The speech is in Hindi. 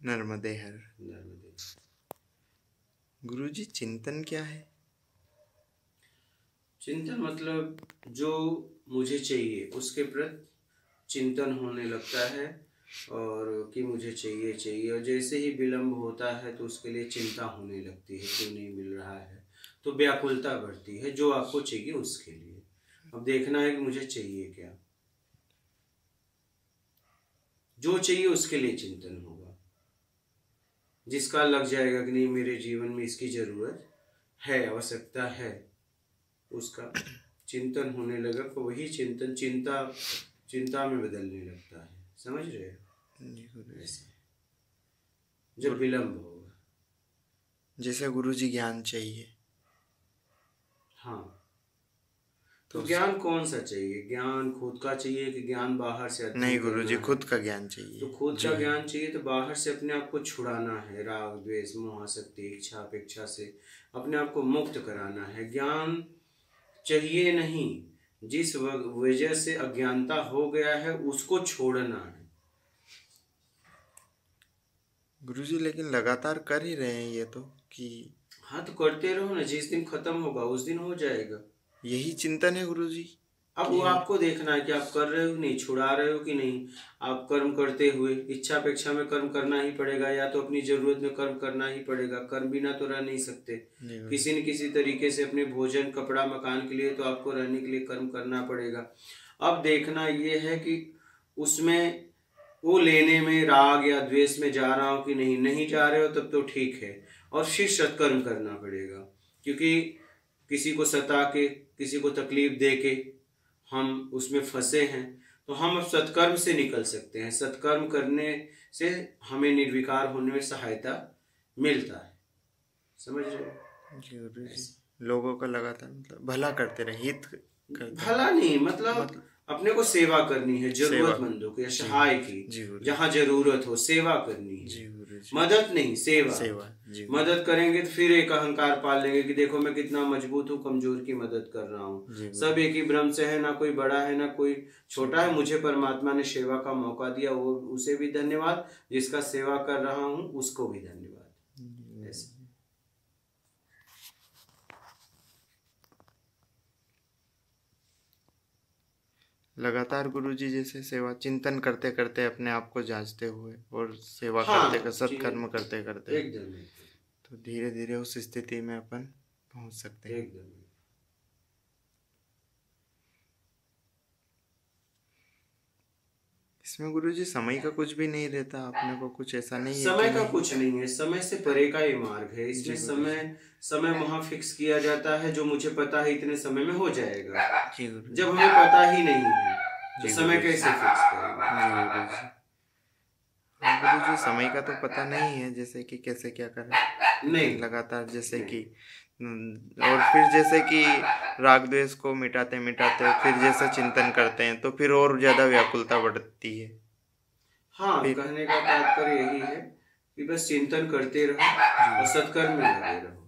नर्मदे हर। नर्मदे। गुरुजी चिंतन क्या है? चिंतन मतलब जो मुझे चाहिए उसके प्रति चिंतन होने लगता है, और कि मुझे चाहिए चाहिए, और जैसे ही विलम्ब होता है तो उसके लिए चिंता होने लगती है, क्यों नहीं मिल रहा है, तो व्याकुलता बढ़ती है जो आपको चाहिए उसके लिए। अब देखना है कि मुझे चाहिए क्या, जो चाहिए उसके लिए चिंतन होगा। जिसका लग जाएगा कि नहीं मेरे जीवन में इसकी जरूरत है, आवश्यकता है, उसका चिंतन होने लगा तो वही चिंतन चिंता में बदलने लगता है। समझ रहे हो? ऐसा जब विलम्ब होगा। जैसे गुरुजी ज्ञान चाहिए, हाँ, तो ज्ञान कौन सा चाहिए? ज्ञान खुद का चाहिए कि ज्ञान बाहर से अध्ययन नहीं करना गुरुजी, है? खुद का ज्ञान चाहिए। तो खुद का ज्ञान चाहिए तो बाहर से अपने आप को छुड़ाना है, राग द्वेष मोह आसक्ति इच्छा अपेक्षा से अपने आप को मुक्त कराना है। ज्ञान चाहिए नहीं, जिस वजह से अज्ञानता हो गया है उसको छोड़ना है। गुरुजी लेकिन लगातार कर ही रहे हैं ये तो कि। हाँ, तो करते रहो ना, जिस दिन खत्म होगा उस दिन हो जाएगा। यही चिंतन है गुरुजी। अब वो आपको देखना है कि आप कर रहे हो नहीं, छुड़ा रहे हो कि नहीं। आप कर्म करते हुए इच्छा अपेक्षा में कर्म करना ही पड़ेगा, या तो अपनी जरूरत में कर्म करना ही पड़ेगा। कर्म बिना तो रह नहीं सकते। किसी न किसी तरीके से अपने भोजन कपड़ा मकान के लिए तो आपको रहने के लिए कर्म करना पड़ेगा। अब देखना ये है कि उसमें वो लेने में राग या द्वेष में जा रहा हो कि नहीं। नहीं जा रहे हो तब तो ठीक है, और फिर सत्कर्म करना पड़ेगा। क्योंकि किसी को सता के, किसी को तकलीफ दे के हम उसमें फंसे हैं, तो हम अब सत्कर्म से निकल सकते हैं। सत्कर्म करने से हमें निर्विकार होने में सहायता मिलता है। समझ रहे हो? लोगों का लगातार मतलब भला करते रहे, हित करते भला नहीं मतलब अपने को सेवा करनी है, जरूरतमंदों की, असहाय की, जहाँ जरूरत हो सेवा करनी है। मदद नहीं, सेवा। मदद करेंगे तो फिर एक अहंकार पाल लेंगे कि देखो मैं कितना मजबूत हूँ, कमजोर की मदद कर रहा हूँ। सब एक ही ब्रह्म से है, ना कोई बड़ा है ना कोई छोटा है। मुझे परमात्मा ने सेवा का मौका दिया, वो उसे भी धन्यवाद, जिसका सेवा कर रहा हूँ उसको भी धन्यवाद। ऐसे लगातार गुरुजी जैसे सेवा चिंतन करते करते अपने आप को जांचते हुए और सेवा करते सत्कर्म करते करते तो धीरे धीरे उस स्थिति में अपन पहुंच सकते हैं। इसमें गुरुजी समय का कुछ भी नहीं रहता, अपने को कुछ ऐसा नहीं है। समय का कुछ नहीं है, समय से परे का ये मार्ग है। इसमें समय वहाँ फिक्स किया जाता है, जो मुझे पता है इतने समय में हो जाएगा। जब हमें पता ही नहीं है तो समय कैसे फिक्स करेंगे? गुरुजी समय का तो पता नहीं है, जैसे कि कैसे क्या करें नहीं लगातार, जैसे कि और फिर जैसे कि राग द्वेष को मिटाते मिटाते फिर जैसे चिंतन करते हैं तो फिर और ज्यादा व्याकुलता बढ़ती है। हाँ, कहने का तात्पर्य यही है कि बस चिंतन करते रहो और सत्कर्म में लगे रहो।